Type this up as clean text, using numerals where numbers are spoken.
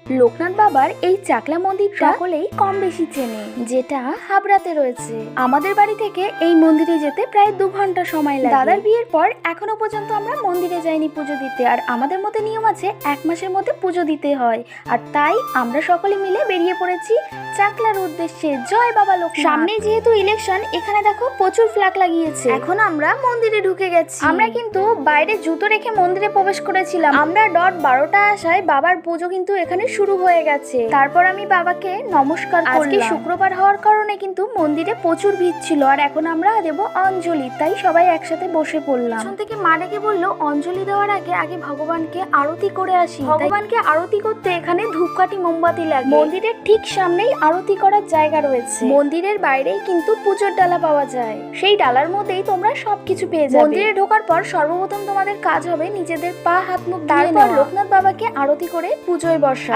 লোকনাথ বাবার এই চাকলা মন্দিরটা সকলেই কম বেশি চেনে, যেটা হাবড়াতে রয়েছে। আমাদের বাড়ি থেকে এই মন্দিরে যেতে প্রায় 2 ঘন্টা সময় লাগে। দাদার বিয়ের পর এখনো পর্যন্ত আমরা মন্দিরে যাইনি পুজো দিতে, আর আমাদের মধ্যে নিয়ম আছে 1 মাসের মধ্যে পুজো দিতে হয়। আর তাই আমরা সকলে মিলে বেরিয়ে পড়েছি চাকলার উদ্দেশ্যে। জয় বাবা লোকনাথ। সামনে যেহেতু ইলেকশন, এখানে দেখো প্রচুর ফ্ল্যাগ লাগিয়েছে। এখন আমরা মন্দিরে ঢুকে গেছি। আমরা কিন্তু বাইরে জুতো রেখে মন্দিরে প্রবেশ করেছিলাম। আমরা 12টা আসায় বাবার পুজো কিন্তু এখানে শুরু হয়ে গেছে। তারপর আমি বাবাকে নমস্কার করলাম। আজকে শুক্রবার হওয়ার কারণে কিন্তু মন্দিরে প্রচুর ভিড় ছিল। আর এখন আমরা দেব অঞ্জলি, তাই সবাই একসাথে বসে পড়লাম। পেছন থেকে মা ডেকে বললো অঞ্জলি দেওয়ার আগে ভগবানকে আরতি করে আসি। ভগবানকে আরতি করতে এখানে ধূপকাঠি মোমবাতি লাগে। মন্দিরের ঠিক সামনেই আরতি করার জায়গা রয়েছে। মন্দিরের বাইরেই কিন্তু পুজোর ডালা পাওয়া যায়। সেই ডালার মধ্যেই তোমরা সবকিছু পেয়ে যাবে। মন্দিরে ঢোকার পর সর্বপ্রথম তোমাদের কাজ হবে নিজেদের পা হাত মুখ ধুয়ে নেওয়া। তারপর লোকনাথ বাবাকে আরতি করে পুজোয় বসা।